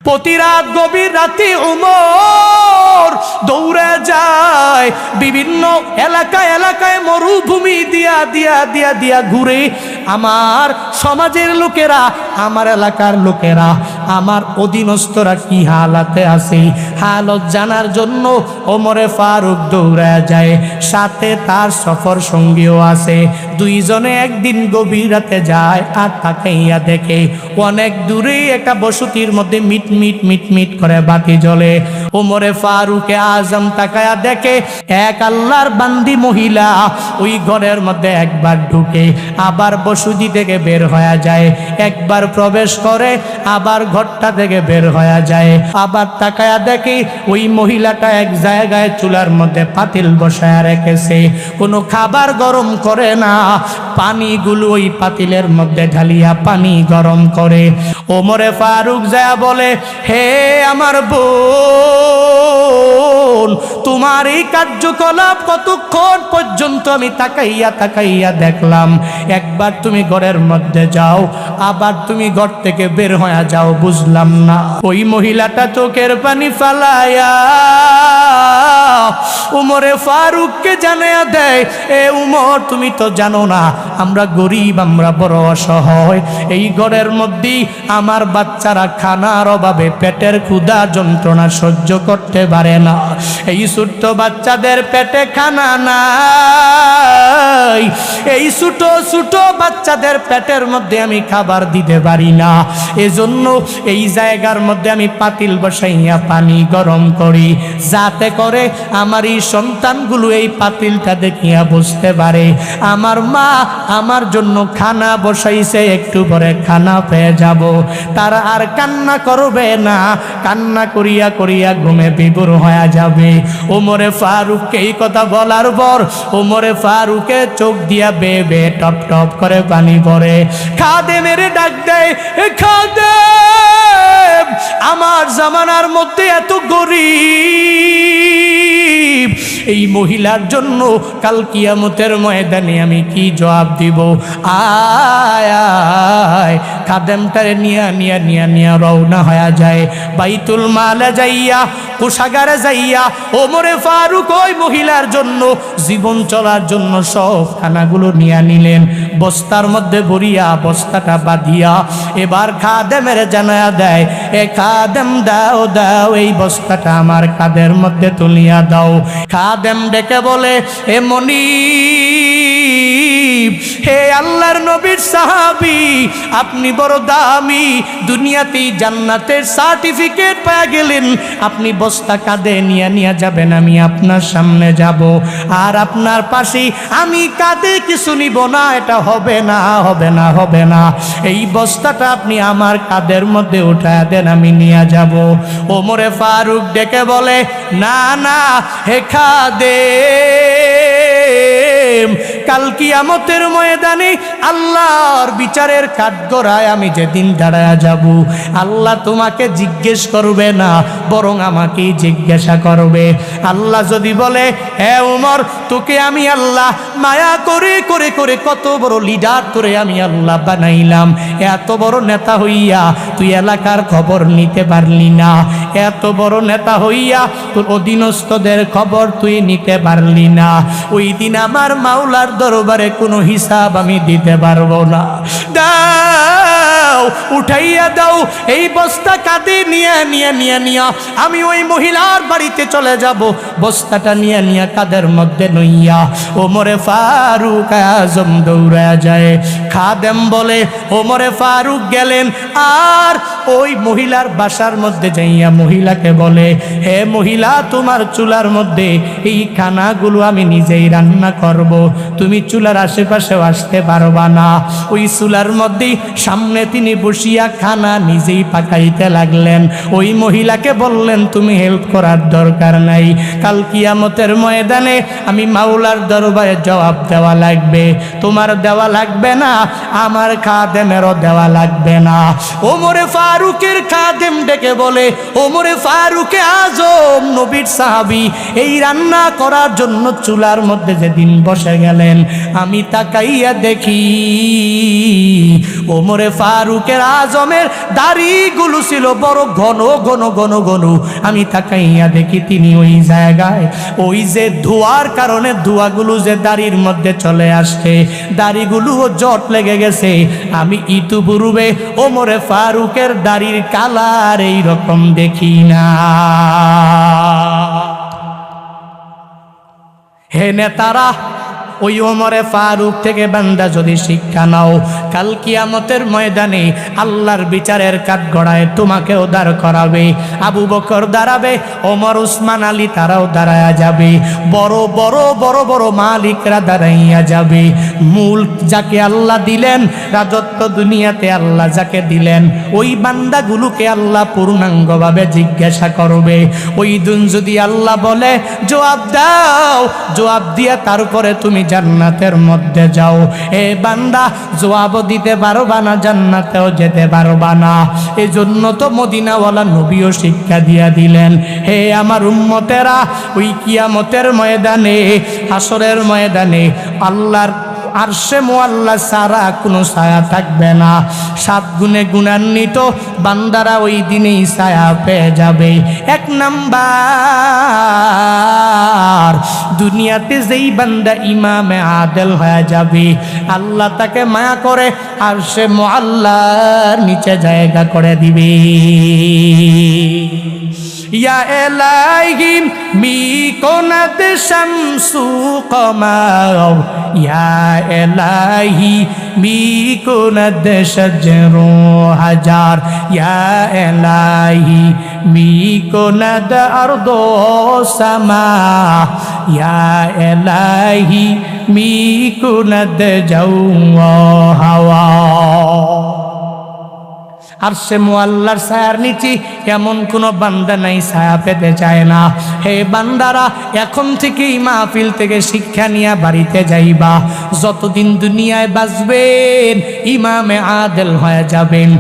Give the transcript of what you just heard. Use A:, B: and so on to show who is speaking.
A: প্রতি রাত গভীর রাতে উমর দৌড়ে যায় বিভিন্ন এলাকায় এলাকায়, মরুভূমি দিয়া দিয়া দিয়া দিয়া ঘুরে। আমার সমাজের লোকেরা, আমার এলাকার লোকেরা, আমার অধীনস্থরা কি হালাতে আছে হালত জানার জন্য ওমরে ফারুক দৌড়ে যায়। সাথে তার সফর সঙ্গীও আছে। দুইজনে একদিন গভীর রাতে যায় আর তাকাইয়া দেখে অনেক দূরে একটা বসতির মধ্যে মিট মিট মিট মিট করে বাতি জ্বলে। ওমরে ফারুকে আজম তাকায়া দেখে এক আল্লাহর বান্দি মহিলা ওই ঘরের মধ্যে একবার ঢুকে আবার বসতি থেকে বের হয়ে যায়, একবার প্রবেশ করে আবার ঘরটা থেকে বের হয়ে যায়। আবার তাকায়া দেখে ওই মহিলাটা এক জায়গায় চুলার মধ্যে পাতিল বসায় রেখেছে, কোনো খাবার গরম করে না, পানিগুলো ওই পাতিলের মধ্যে ঢালিয়া পানি গরম করে। ওমরে ফারুক যায় বলে, হে আমার বোন, তোমার এই কার্যকলাপ কতক্ষণ পর্যন্ত আমি তাকাইয়া তাকাইয়া দেখলাম। একবার তুমি ঘরের মধ্যে যাও, আবার তুমি ঘর থেকে বের হয়ে যাও, বুঝলাম না। ওই মহিলাটা চোখের পানি ফালায়া উমরে ফারুককে জানায়া দেয়, এ উমর, তুমি তো জানো না আমরা গরিব, আমরা বড় অসহায়। এই ঘরের মধ্যেই আমার বাচ্চারা খানার অভাবে পেটের ক্ষুধা যন্ত্রণা সহ্য করতে পারে না। এই ছোট্ট বাচ্চাদের পেটে খানা নাই, এই ছোট ছোট বাচ্চাদের পেটের মধ্যে আমি খাবার দিতে পারি না। এজন্য এই জায়গার মধ্যে আমি পাতিল বসাইয়া পানি গরম করি, যাতে করে আমার এই সন্তানগুলো এই পাতিলটা দেখিয়া বুঝতে পারে আমার মা আমার জন্য খানা বসাইছে, একটু পরে খানা পেয়ে যাব। তারা আর কান্না করবে না, কান্না করিয়া করিয়া ঘুমে বিভোর হয়ে যাবে। ওমরে ফারুককে এই কথা বলার পর ওমরে ফারুকে চোখ দিয়া বেয়ে বেয়ে টপ টপ করে পানি পড়ে। খাদেমের ডাক দেয়, খাদেম, আমার জামানার মধ্যে এত গরিব এই মহিলার জন্য কাল কিয়ামতের ময়দানে আমি কি জবাব দিব? আয় আয়। খাদেমটারে নিয়া নিয়া নিয়া নিয়া রওনা হয়ে যায় বাইতুল মালে যাইয়া, কোষাগারে যাইয়া ওমরে ফারুক ওই মহিলার জন্য জীবন চলার জন্য সব খানাগুলো নিয়ে নিলেন। বস্তার মধ্যে ভরিয়া বস্তাটা বাঁধিয়া এবার খাদেমের জানায়া দেয়, এ খাদেম, দাও দাও এই বস্তাটা আমার কাঁধের মধ্যে তুলিয়া দাও। খাদেম ডেকে বলে, এ মনিব, হে আল্লাহর নবীর সাহাবী, আপনি বড় দামি, দুনিয়াতেই জান্নাতের সার্টিফিকেট পেয়ে গেলেন, আপনি বস্তা কাঁধে নিয়ে নিয়ে যাবেন, আমি আপনার সামনে যাব, আর আপনার পাশে আমি কাঁধে কিছু নিব না, এটা হবে না, হবে না, হবে না। এই বস্তাটা আপনি আমার কাঁধের মধ্যে উঠায় দেন, আমি নিয়ে যাব। ওমরে ফারুক ডেকে বলে, না না হে খাদেম, কাল কিয়ামতের ময়দানে আল্লাহর বিচারের কাঠগড়ায় আমি যেদিন দাঁড়ায় যাব, আল্লাহ তোমাকে জিজ্ঞেস করবে না, বরং আমাকেই জিজ্ঞাসা করবে। আল্লাহ যদি বলে, হে উমর, তোকে আমি আল্লাহ মায়া করে করে করে কত বড় লিডার তোরে আমি আল্লাহ বানাইলাম, এত বড় নেতা হইয়া তুই এলাকার খবর নিতে পারলি না, এত বড় নেতা হইয়া তোর অধীনস্থদের খবর তুই নিতে পারলি না, ওই দিন আমার মাওলার দরবারে কোনো হিসাব আমি দিতে পারবো না। দাও, উঠাইয়া দাও এই বস্তা কাঁধে নিয়ে নিয়ে নিয়ে নিয়ে আমি ওই মহিলার বাড়িতে চলে যাব। বস্তাটা নিয়ে নিয়ে কাঁধের মধ্যে নইয়া ওমরে ফারুক আজম দৌড়া যায়। খাদেম বলে, ওমরে ফারুক গেলেন আর ওই মহিলার বাসার মধ্যে যাইয়া মহিলাকে বলে, হে মহিলা, তোমার চুলার মধ্যে এই খানাগুলো আমি নিজেই রান্না করব, তুমি চুলার আশেপাশেও আসতে পারবা না। ওই চুলার মধ্যেই সামনে তিনি বসিয়া খানা নিজেই পাকাইতে লাগলেন। ওই মহিলাকে বললেন, তুমি হেল্প করার দরকার নাই, কাল কিয়ামতের ময়দানে আমি মাওলার দরবারে জবাব দেওয়া লাগবে, তোমার দেওয়া লাগবে না, আমার খাদেমেরও দেওয়া লাগবে না। ওমরে ফারুক ফারুকের খাদেম ডেকে বলে, ওমরে ফারুকে আজম নবীর সাহাবী এই রান্না করার জন্য চুলার মধ্যে যেদিন বসে গেলেন, আমি তাকাইয়া দেখি ওমরে ফারুকের আজমের দাড়িগুলো ছিল বড় ঘন ঘন ঘন ঘন। আমি তাকাইয়া দেখি তিনি ওই জায়গায় ওই যে ধোয়ার কারণে ধোঁয়াগুলো যে দাড়ির মধ্যে চলে আসছে, দাড়িগুলোও জট লেগে গেছে। আমি ইতিপূর্বে ওমরে ফারুকের দাড়ির কালার এই রকম দেখি না। হে নেতারা, ওই ওমরে ফারুক থেকে বান্দা যদি শিক্ষা নাও, কাল কিয়ামতের ময়দানে আল্লাহর বিচারের কাঠগড়ায় তোমাকেও দাঁড় করাবে। আবু বকর দাঁড়াবে, ওমর, উসমান, আলী তারাও দাঁড়ায়া যাবে, বড় বড় বড় বড় মালিকরা দাঁড়াইয়া যাবে। মূল যাকে আল্লাহ দিলেন, রাজত্ব দুনিয়াতে আল্লাহ যাকে দিলেন, ওই বান্দাগুলোকে আল্লাহ পূর্ণাঙ্গভাবে জিজ্ঞাসা করবে। ওই দিন যদি আল্লাহ বলে জবাব দাও, জবাব দিয়া তারপরে তুমি জান্নাতের মধ্যে যাও, এ বান্দা জবাব দিতে পারবা না, জান্নাতেও যেতে পারবা না। এই জন্য তো মদিনাওয়ালা নবীও শিক্ষা দিয়া দিলেন, হে আমার উম্মতেরা, ওই কিয়ামতের ময়দানে, হাসরের ময়দানে আল্লাহর আরশে মুআল্লা সারা কোনো ছায়া থাকবে না। 7 গুণে গুণান্বিত বান্দারা ওই দিনেই ছায়া পেয়ে যাবে। 1 নাম্বার, দুনিয়াতে যেই বান্দা ইমামে আদেল হয়ে যাবে, আল্লাহ তাকে মায়া করে আরশে মুআল্লার নিচে জায়গা করে দিবে। ইয়া এলাহি মিকোনাত শামসু কমার, ইয়া এলাহি মিকোনাত শাজরু হাজার, ইয়া এলাহি মিকোনাত আরদো সামা, ইয়া এলাহি মিকোনাত জাও হাওয়া। আরশে মুআল্লার ছায়ার নিচে এমন কোনো বান্দা নাই ছায়া পেতে চায় না। হে বান্দারা, এখন থেকেই মাহফিল থেকে শিক্ষা নিয়ে বাড়িতে যাইবা। যতদিন দুনিয়ায় বাঁচবেন ইমামে আদেল হয়ে যাবেন।